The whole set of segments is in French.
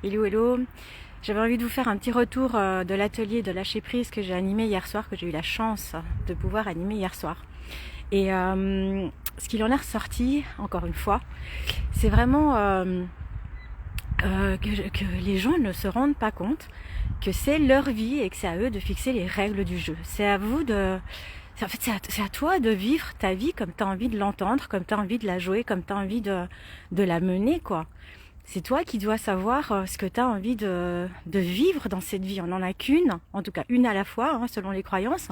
Hello, hello. J'avais envie de vous faire un petit retour de l'atelier de lâcher prise que j'ai animé hier soir, que j'ai eu la chance de pouvoir animer hier soir. Et ce qu'il en est ressorti, encore une fois, c'est vraiment que les gens ne se rendent pas compte que c'est leur vie et que c'est à eux de fixer les règles du jeu. C'est à vous de... En fait, c'est à toi de vivre ta vie comme tu as envie de l'entendre, comme tu as envie de la jouer, comme tu as envie de la mener, quoi. C'est toi qui dois savoir ce que tu as envie de vivre dans cette vie. On n'en a qu'une, en tout cas une à la fois, hein, selon les croyances.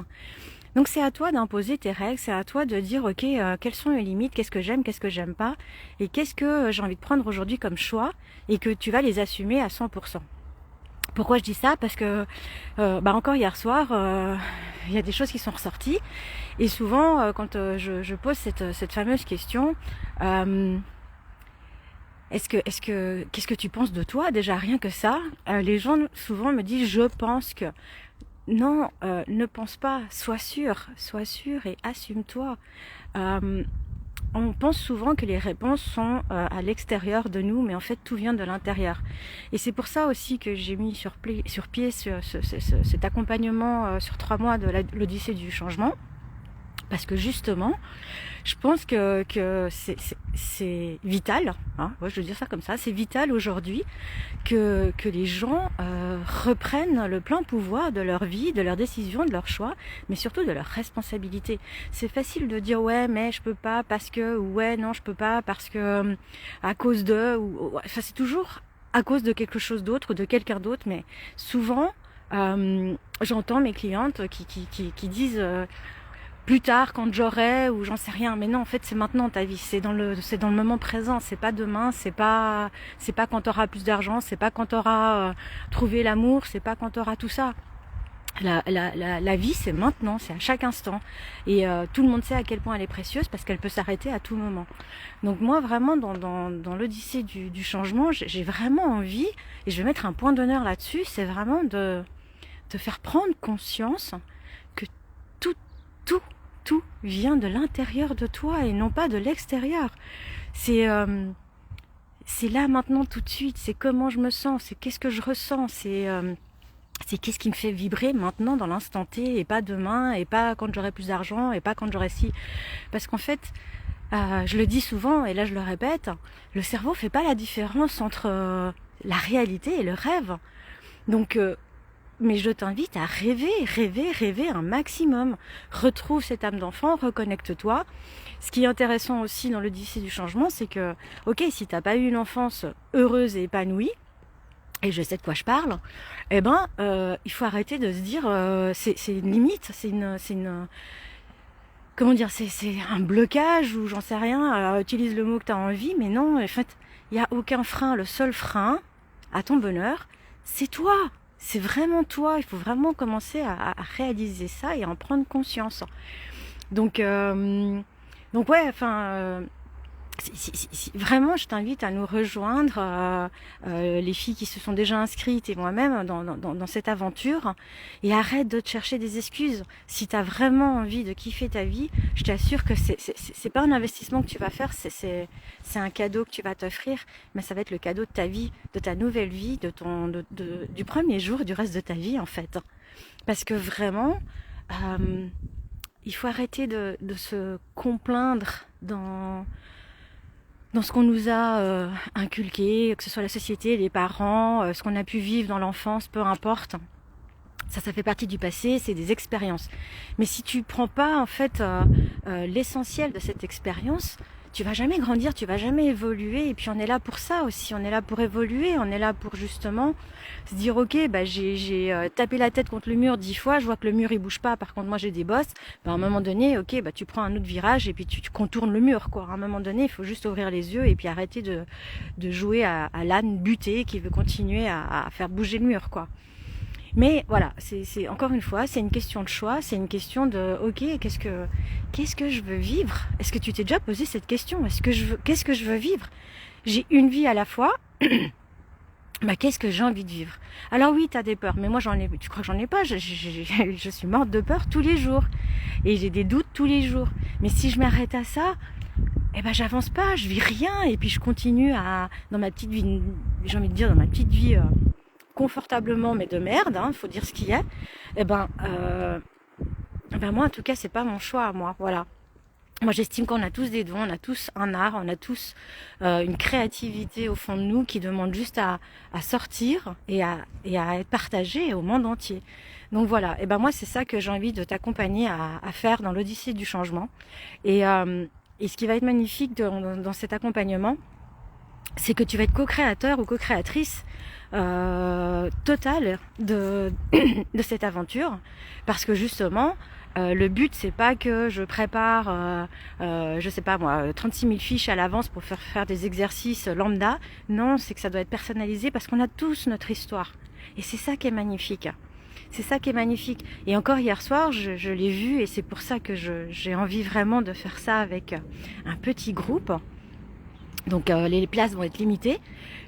Donc c'est à toi d'imposer tes règles, c'est à toi de dire ok, quelles sont les limites, qu'est-ce que j'aime pas, et qu'est-ce que j'ai envie de prendre aujourd'hui comme choix, et que tu vas les assumer à 100%. Pourquoi je dis ça? Parce que encore hier soir, il y a des choses qui sont ressorties, et souvent quand je pose cette fameuse question, qu'est-ce que tu penses de toi? Déjà rien que ça, les gens souvent me disent je pense que. Non, ne pense pas, sois sûr et assume-toi. On pense souvent que les réponses sont à l'extérieur de nous, mais en fait tout vient de l'intérieur. Et c'est pour ça aussi que j'ai mis sur pied cet accompagnement sur 3 mois de l'Odyssée du changement. Parce que justement, je pense que c'est vital, hein, ouais, je veux dire ça comme ça, c'est vital aujourd'hui que les gens reprennent le plein pouvoir de leur vie, de leurs décisions, de leurs choix, mais surtout de leurs responsabilités. C'est facile de dire ouais mais je peux pas parce que, ou ouais non je peux pas parce que à cause de, enfin c'est toujours à cause de quelque chose d'autre ou de quelqu'un d'autre, mais souvent j'entends mes clientes qui disent plus tard quand j'aurai, ou j'en sais rien, mais non en fait c'est maintenant ta vie, c'est dans le moment présent, c'est pas demain, c'est pas quand t'auras plus d'argent, c'est pas quand t'auras trouvé l'amour, c'est pas quand t'auras tout ça. La vie c'est maintenant, c'est à chaque instant, et tout le monde sait à quel point elle est précieuse parce qu'elle peut s'arrêter à tout moment. Donc moi vraiment dans l'odyssée du changement, j'ai vraiment envie, et je vais mettre un point d'honneur là-dessus, c'est vraiment de te faire prendre conscience que tout vient de l'intérieur de toi et non pas de l'extérieur. C'est là maintenant tout de suite, c'est comment je me sens, c'est qu'est-ce que je ressens, c'est qu'est-ce qui me fait vibrer maintenant dans l'instant T et pas demain et pas quand j'aurai plus d'argent et pas quand j'aurai ci. Parce qu'en fait, je le dis souvent et là je le répète, le cerveau fait pas la différence entre la réalité et le rêve. Donc mais je t'invite à rêver un maximum. Retrouve cette âme d'enfant, reconnecte-toi. Ce qui est intéressant aussi dans l'Odyssée du changement, c'est que, ok, si t'as pas eu une enfance heureuse et épanouie, et je sais de quoi je parle, eh ben, il faut arrêter de se dire, c'est une limite, c'est une comment dire, c'est un blocage ou j'en sais rien. Alors, utilise le mot que t'as envie, mais non, en fait, il y a aucun frein. Le seul frein à ton bonheur, c'est toi. C'est vraiment toi, il faut vraiment commencer à réaliser ça et à en prendre conscience. Donc ouais, enfin, vraiment, je t'invite à nous rejoindre, les filles qui se sont déjà inscrites et moi-même dans cette aventure. Et arrête de te chercher des excuses. Si tu as vraiment envie de kiffer ta vie, je t'assure que c'est pas un investissement que tu vas faire, c'est un cadeau que tu vas t'offrir, mais ça va être le cadeau de ta vie, de ta nouvelle vie, du premier jour, du reste de ta vie en fait. Parce que vraiment, il faut arrêter de se complaindre dans ce qu'on nous a inculqué, que ce soit la société, les parents, ce qu'on a pu vivre dans l'enfance, peu importe. Ça fait partie du passé, c'est des expériences. Mais si tu prends pas en fait l'essentiel de cette expérience, tu vas jamais grandir, tu vas jamais évoluer. Et puis on est là pour ça aussi, on est là pour évoluer, on est là pour justement se dire ok, bah j'ai tapé la tête contre le mur 10 fois, je vois que le mur il bouge pas, par contre moi j'ai des bosses. Bah, à un moment donné, ok, bah tu prends un autre virage et puis tu contournes le mur quoi. À un moment donné, il faut juste ouvrir les yeux et puis arrêter de jouer à l'âne buté qui veut continuer à faire bouger le mur quoi. Mais voilà, c'est encore une fois, c'est une question de choix, c'est une question de ok, qu'est-ce que je veux vivre? Est-ce que tu t'es déjà posé cette question? Qu'est-ce que je veux vivre? J'ai une vie à la fois. Bah, qu'est-ce que j'ai envie de vivre? Alors oui, t'as des peurs, mais moi tu crois que j'en ai pas? Je suis morte de peur tous les jours et j'ai des doutes tous les jours. Mais si je m'arrête à ça, eh ben j'avance pas, je vis rien, et puis je continue dans ma petite vie, j'ai envie de dire dans ma petite vie confortablement, mais de merde, hein, faut dire ce qu'il y a. Ben moi en tout cas c'est pas mon choix à moi, voilà. Moi j'estime qu'on a tous des dons, on a tous un art, on a tous une créativité au fond de nous qui demande juste à sortir et à être partagée au monde entier. Donc voilà, et ben moi c'est ça que j'ai envie de t'accompagner à faire dans l'Odyssée du changement. Et ce qui va être magnifique dans cet accompagnement, c'est que tu vas être co-créateur ou co-créatrice totale de cette aventure, parce que justement le but c'est pas que je prépare je sais pas moi 36 000 fiches à l'avance pour faire des exercices lambda. Non, c'est que ça doit être personnalisé, parce qu'on a tous notre histoire, et c'est ça qui est magnifique. C'est ça qui est magnifique. Et encore hier soir, je l'ai vu, et c'est pour ça que j'ai envie vraiment de faire ça avec un petit groupe. Donc les places vont être limitées,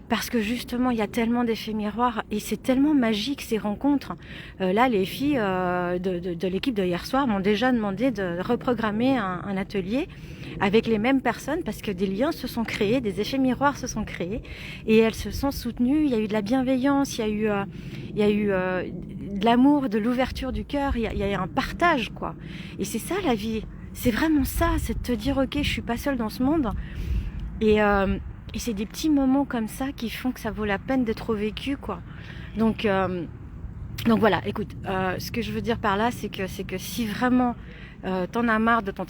parce que justement il y a tellement d'effets miroirs et c'est tellement magique ces rencontres. Là les filles de l'équipe de hier soir m'ont déjà demandé de reprogrammer un atelier avec les mêmes personnes, parce que des liens se sont créés, des effets miroirs se sont créés, et elles se sont soutenues. Il y a eu de la bienveillance, il y a eu de l'amour, de l'ouverture du cœur, il y a un partage quoi. Et c'est ça la vie, c'est vraiment ça, c'est de te dire ok, je suis pas seule dans ce monde. Et c'est des petits moments comme ça qui font que ça vaut la peine d'être vécu quoi. Donc voilà, écoute, ce que je veux dire par là, c'est que si vraiment t'en as marre de ton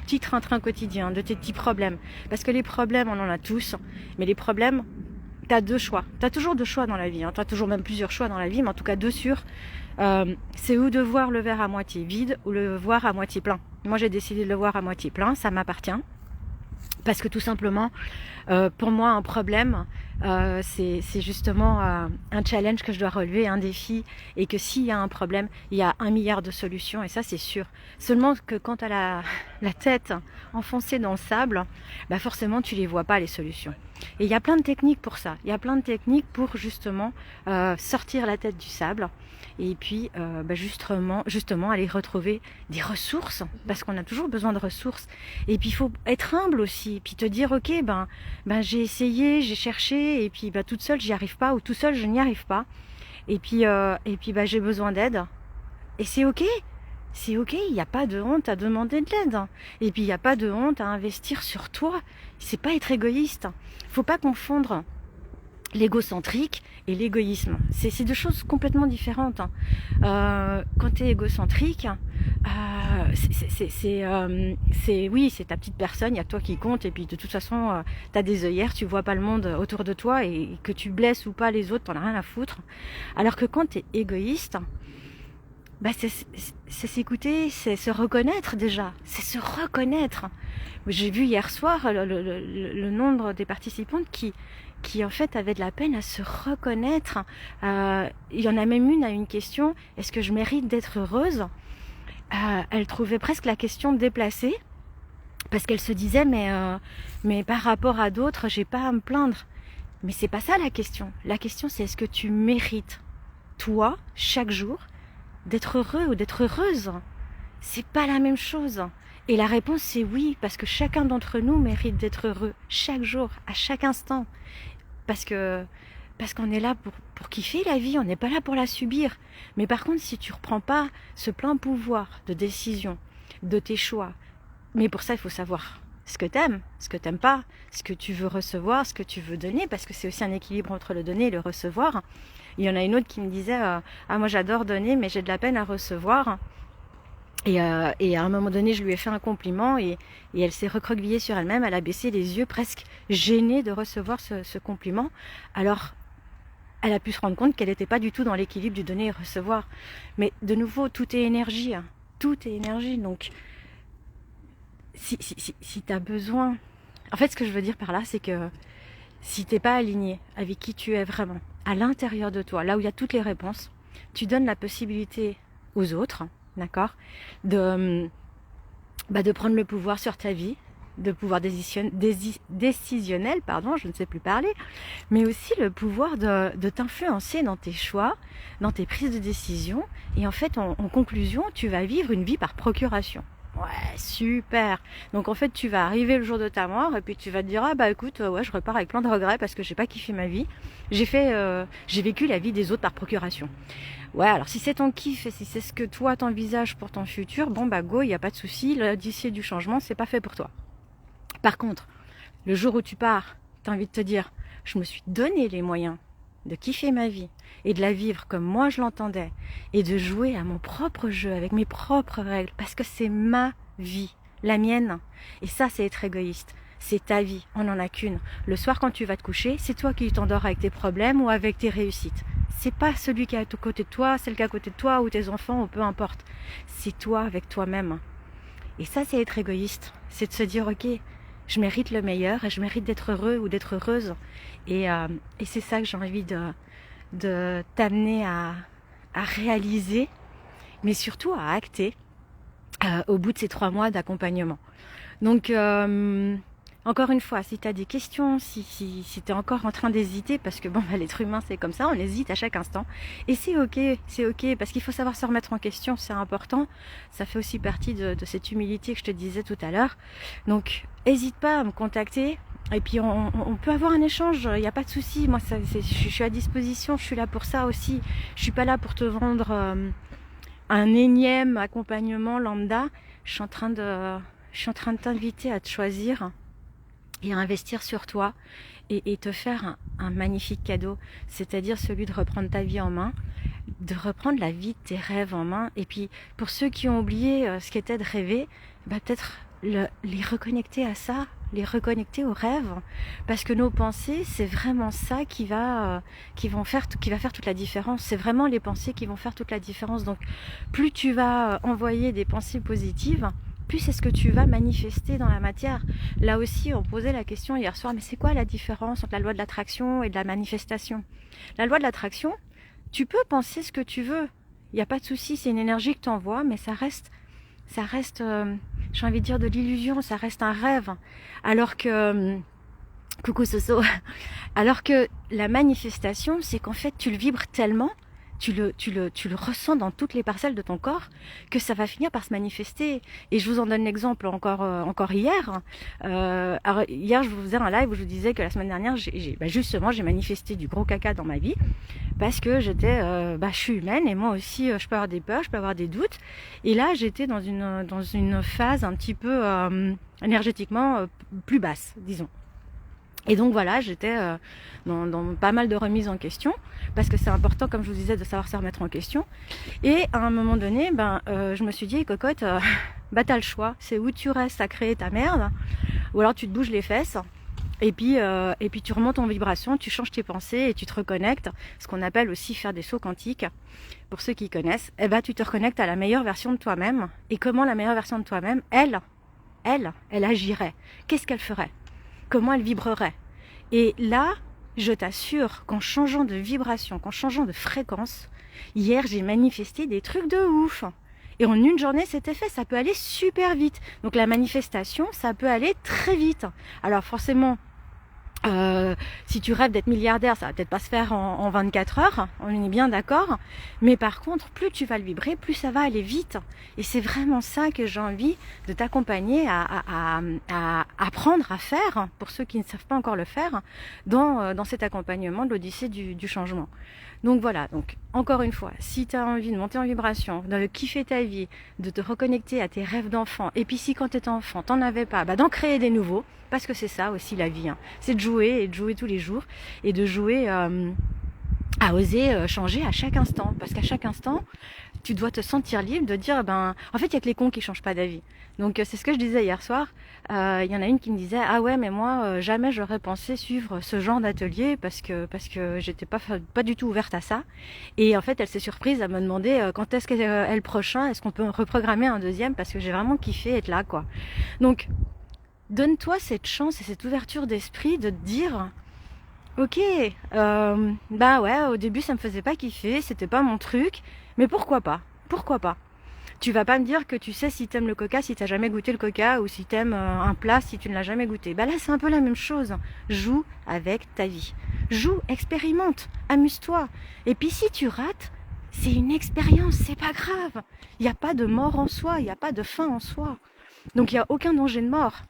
petit train-train quotidien, de tes petits problèmes, parce que les problèmes on en a tous, mais les problèmes, t'as deux choix, t'as toujours deux choix dans la vie, hein. T'as toujours même plusieurs choix dans la vie, mais en tout cas deux sûrs, c'est ou de voir le verre à moitié vide ou le voir à moitié plein. Moi j'ai décidé de le voir à moitié plein, ça m'appartient. Parce que tout simplement, pour moi, un problème, c'est justement un challenge que je dois relever, un défi, et que s'il y a un problème, il y a 1 milliard de solutions, et ça c'est sûr. Seulement que quand tu as la tête enfoncée dans le sable, bah forcément tu les vois pas les solutions. Et il y a plein de techniques pour ça, il y a plein de techniques pour justement sortir la tête du sable, et puis justement aller retrouver des ressources, parce qu'on a toujours besoin de ressources. Et puis il faut être humble aussi, et puis te dire ok, j'ai essayé, j'ai cherché, et puis toute seule j'y arrive pas, ou tout seul je n'y arrive pas, et puis j'ai besoin d'aide, et c'est ok. C'est ok, il n'y a pas de honte à demander de l'aide. Et puis il n'y a pas de honte à investir sur toi. C'est pas être égoïste. Faut pas confondre l'égocentrique et l'égoïsme. C'est deux choses complètement différentes. Quand tu es égocentrique, oui, c'est ta petite personne, il y a toi qui compte, et puis de toute façon, tu as des œillères, tu vois pas le monde autour de toi, et que tu blesses ou pas les autres, t'en as rien à foutre. Alors que quand tu es égoïste, c'est s'écouter, c'est se reconnaître déjà, c'est se reconnaître. J'ai vu hier soir le nombre des participantes qui en fait avaient de la peine à se reconnaître. Il y en a même une à une question, est-ce que je mérite d'être heureuse? Elle trouvait presque la question déplacée, parce qu'elle se disait mais par rapport à d'autres, j'ai pas à me plaindre. Mais c'est pas ça la question. La question c'est est-ce que tu mérites, toi, chaque jour, d'être heureux ou d'être heureuse? C'est pas la même chose. Et la réponse c'est oui, parce que chacun d'entre nous mérite d'être heureux chaque jour, à chaque instant. Parce qu'on est là pour kiffer la vie, on n'est pas là pour la subir. Mais par contre, si tu reprends pas ce plein pouvoir de décision, de tes choix, mais pour ça il faut savoir ce que t'aimes pas, ce que tu veux recevoir, ce que tu veux donner, parce que c'est aussi un équilibre entre le donner et le recevoir. Il y en a une autre qui me disait moi j'adore donner, mais j'ai de la peine à recevoir. Et à un moment donné, je lui ai fait un compliment, et elle s'est recroquevillée sur elle-même, elle a baissé les yeux, presque gênée de recevoir ce compliment. Alors, elle a pu se rendre compte qu'elle n'était pas du tout dans l'équilibre du donner et recevoir. Mais de nouveau, tout est énergie, hein. Tout est énergie, donc si tu as besoin... En fait, ce que je veux dire par là, c'est que si t'es pas aligné avec qui tu es vraiment, à l'intérieur de toi, là où il y a toutes les réponses, tu donnes la possibilité aux autres, d'accord, de prendre le pouvoir sur ta vie, de pouvoir décisionnel, je ne sais plus parler, mais aussi le pouvoir de t'influencer dans tes choix, dans tes prises de décision, et en fait, en conclusion, tu vas vivre une vie par procuration. Ouais, super. Donc en fait, tu vas arriver le jour de ta mort et puis tu vas te dire ah bah écoute, ouais, je repars avec plein de regrets parce que j'ai pas kiffé ma vie. J'ai vécu la vie des autres par procuration. Ouais, alors si c'est ton kiff et si c'est ce que toi t'envisages pour ton futur, bon bah go, il y a pas de souci. L'Odyssée du changement, c'est pas fait pour toi. Par contre, le jour où tu pars, t'as envie de te dire, je me suis donné les moyens de kiffer ma vie et de la vivre comme moi je l'entendais et de jouer à mon propre jeu avec mes propres règles parce que c'est ma vie, la mienne. Et ça, c'est être égoïste. C'est ta vie, on n'en a qu'une. Le soir quand tu vas te coucher, c'est toi qui t'endors avec tes problèmes ou avec tes réussites. C'est pas celui qui est à côté de toi, celle qui est à côté de toi ou tes enfants ou peu importe. C'est toi avec toi-même. Et ça, c'est être égoïste. C'est de se dire, ok, je mérite le meilleur et je mérite d'être heureux ou d'être heureuse. Et c'est ça que j'ai envie de t'amener à réaliser, mais surtout à acter au bout de ces 3 mois d'accompagnement. Donc, encore une fois, si tu as des questions, si tu es encore en train d'hésiter, parce que bon, bah, l'être humain c'est comme ça, on hésite à chaque instant. Et c'est ok, parce qu'il faut savoir se remettre en question, c'est important. Ça fait aussi partie de cette humilité que je te disais tout à l'heure. Donc, hésite pas à me contacter. Et puis on peut avoir un échange, il n'y a pas de souci. Moi, je suis à disposition, je suis là pour ça aussi. Je suis pas là pour te vendre un énième accompagnement lambda. Je suis en train de t'inviter à te choisir et à investir sur toi et te faire un magnifique cadeau, c'est-à-dire celui de reprendre ta vie en main, de reprendre la vie de tes rêves en main. Et puis pour ceux qui ont oublié ce qu'était de rêver, bah peut-être les reconnecter à ça, les reconnecter aux rêves, parce que nos pensées, c'est vraiment ça qui va faire toute la différence. C'est vraiment les pensées qui vont faire toute la différence. Donc plus tu vas envoyer des pensées positives, plus c'est ce que tu vas manifester dans la matière. Là aussi, on posait la question hier soir, mais c'est quoi la différence entre la loi de l'attraction et de la manifestation? La loi de l'attraction, tu peux penser ce que tu veux, il n'y a pas de souci, c'est une énergie que tu envoies, mais ça reste j'ai envie de dire de l'illusion, ça reste un rêve. Alors que, coucou Soso, alors que la manifestation, c'est qu'en fait tu le vibres tellement, tu le ressens dans toutes les parcelles de ton corps, que ça va finir par se manifester. Et je vous en donne l'exemple encore hier. Alors hier, je vous faisais un live où je vous disais que la semaine dernière, justement, j'ai manifesté du gros caca dans ma vie, parce que je suis humaine et moi aussi, je peux avoir des peurs, je peux avoir des doutes. Et là, j'étais dans une phase un petit peu énergétiquement plus basse, disons. Et donc voilà, j'étais dans pas mal de remises en question, parce que c'est important, comme je vous disais, de savoir se remettre en question. Et à un moment donné, je me suis dit, cocotte, t'as le choix, c'est où tu restes à créer ta merde, ou alors tu te bouges les fesses, et puis tu remontes en vibration, tu changes tes pensées et tu te reconnectes, ce qu'on appelle aussi faire des sauts quantiques. Pour ceux qui connaissent, tu te reconnectes à la meilleure version de toi-même. Et comment la meilleure version de toi-même, elle agirait? Qu'est-ce qu'elle ferait? Comment elle vibrerait? Et là, je t'assure qu'en changeant de vibration, qu'en changeant de fréquence, hier j'ai manifesté des trucs de ouf. Et en une journée, c'était fait. Ça peut aller super vite. Donc la manifestation, ça peut aller très vite. Alors forcément, si tu rêves d'être milliardaire, ça va peut-être pas se faire en 24 heures, on est bien d'accord. Mais par contre, plus tu vas le vibrer, plus ça va aller vite. Et c'est vraiment ça que j'ai envie de t'accompagner à apprendre à faire, pour ceux qui ne savent pas encore le faire, dans cet accompagnement de l'Odyssée du changement. Donc voilà, donc encore une fois, si tu as envie de monter en vibration, de kiffer ta vie, de te reconnecter à tes rêves d'enfant, et puis si quand tu étais enfant, t'en avais pas, d'en créer des nouveaux, parce que c'est ça aussi la vie, hein. C'est de jouer, et de jouer tous les jours, et de jouer à oser changer à chaque instant, parce qu'à chaque instant, tu dois te sentir libre de dire, en fait, il y a que les cons qui changent pas d'avis. Donc c'est ce que je disais hier soir. Il y en a une qui me disait, ah ouais, mais moi jamais j'aurais pensé suivre ce genre d'atelier parce que j'étais pas du tout ouverte à ça. Et en fait, elle s'est surprise à me demander quand est-ce qu'est le prochain, est-ce qu'on peut reprogrammer un deuxième, parce que j'ai vraiment kiffé être là, quoi. Donc donne-toi cette chance et cette ouverture d'esprit de te dire, ok, ouais, au début ça me faisait pas kiffer, c'était pas mon truc, mais pourquoi pas? Pourquoi pas? Tu vas pas me dire que tu sais si t'aimes le coca si t'as jamais goûté le coca, ou si t'aimes un plat si tu ne l'as jamais goûté. Là c'est un peu la même chose. Joue avec ta vie. Joue, expérimente, amuse-toi. Et puis si tu rates, c'est une expérience, c'est pas grave. Il n'y a pas de mort en soi, il n'y a pas de fin en soi. Donc il n'y a aucun danger de mort.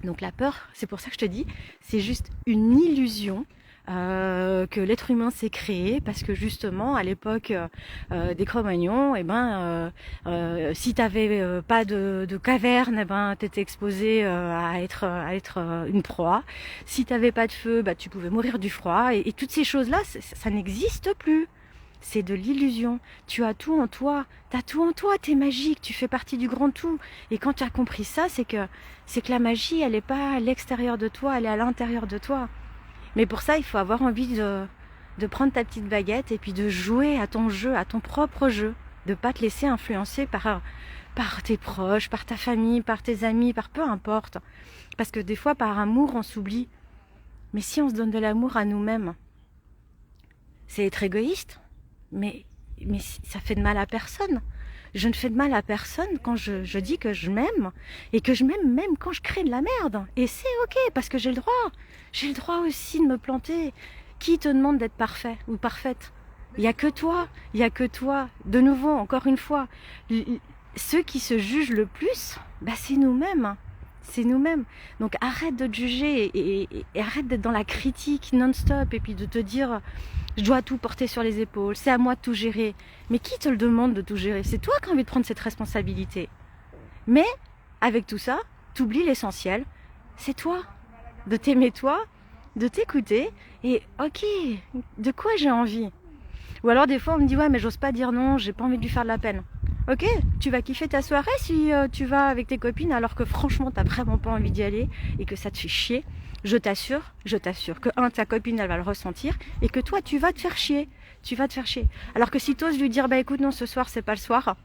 Donc la peur, c'est pour ça que je te dis, c'est juste une illusion que l'être humain s'est créé, parce que justement à l'époque des Cro-Magnons, si t'avais pas de caverne, t'étais exposé à être une proie. Si t'avais pas de feu, tu pouvais mourir du froid. Et toutes ces choses-là, ça n'existe plus. C'est de l'illusion. Tu as tout en toi. T'as tout en toi. T'es magique. Tu fais partie du grand tout. Et quand tu as compris ça, c'est que la magie, elle n'est pas à l'extérieur de toi, elle est à l'intérieur de toi. Mais pour ça, il faut avoir envie de prendre ta petite baguette et puis de jouer à ton jeu, à ton propre jeu. De pas te laisser influencer par tes proches, par ta famille, par tes amis, par peu importe. Parce que des fois, par amour, on s'oublie. Mais si on se donne de l'amour à nous-mêmes, c'est être égoïste. Mais ça fait de mal à personne. Je ne fais de mal à personne quand je dis que je m'aime. Et que je m'aime même quand je crée de la merde. Et c'est ok, parce que j'ai le droit. J'ai le droit aussi de me planter. Qui te demande d'être parfait ou parfaite? Il n'y a que toi. Il n'y a que toi. De nouveau, encore une fois, ceux qui se jugent le plus, c'est nous-mêmes. C'est nous-mêmes. Donc arrête de te juger et arrête d'être dans la critique non-stop et puis de te dire je dois tout porter sur les épaules, c'est à moi de tout gérer. Mais qui te le demande de tout gérer? C'est toi qui as envie de prendre cette responsabilité. Mais avec tout ça, t'oublies l'essentiel, c'est toi. De t'aimer toi, de t'écouter et ok, de quoi j'ai envie? Ou alors des fois on me dit ouais mais j'ose pas dire non, j'ai pas envie de lui faire de la peine. Ok, tu vas kiffer ta soirée si tu vas avec tes copines alors que franchement t'as vraiment pas envie d'y aller et que ça te fait chier. Je t'assure que ta copine elle va le ressentir et que toi tu vas te faire chier. Tu vas te faire chier. Alors que si t'oses lui dire écoute non ce soir c'est pas le soir,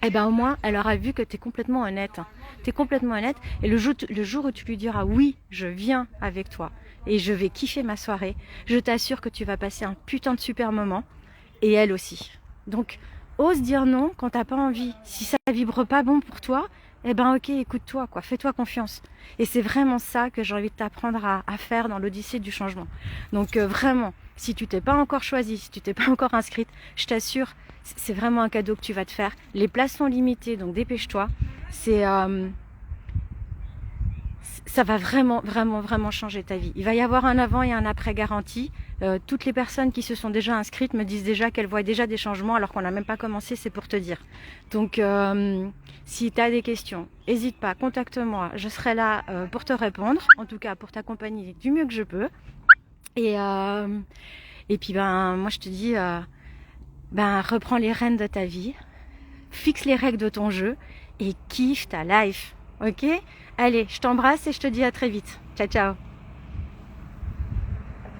au moins elle aura vu que t'es complètement honnête. T'es complètement honnête et le jour où tu lui diras oui je viens avec toi et je vais kiffer ma soirée, je t'assure que tu vas passer un putain de super moment et elle aussi. Donc ose dire non quand t'as pas envie. Si ça vibre pas bon pour toi, ok, écoute-toi, quoi, fais-toi confiance. Et c'est vraiment ça que j'ai envie de t'apprendre à faire dans l'Odyssée du changement. Donc vraiment, si tu t'es pas encore choisi, si tu t'es pas encore inscrite, je t'assure, c'est vraiment un cadeau que tu vas te faire. Les places sont limitées, donc dépêche-toi. Ça va vraiment, vraiment, vraiment changer ta vie. Il va y avoir un avant et un après garanti. Toutes les personnes qui se sont déjà inscrites me disent déjà qu'elles voient déjà des changements alors qu'on n'a même pas commencé, c'est pour te dire. Donc, si tu as des questions, n'hésite pas, contacte-moi. Je serai là pour te répondre, en tout cas pour t'accompagner du mieux que je peux. Et puis, moi, je te dis, reprends les rênes de ta vie, fixe les règles de ton jeu et kiffe ta life. Ok? Allez, je t'embrasse et je te dis à très vite. Ciao, ciao.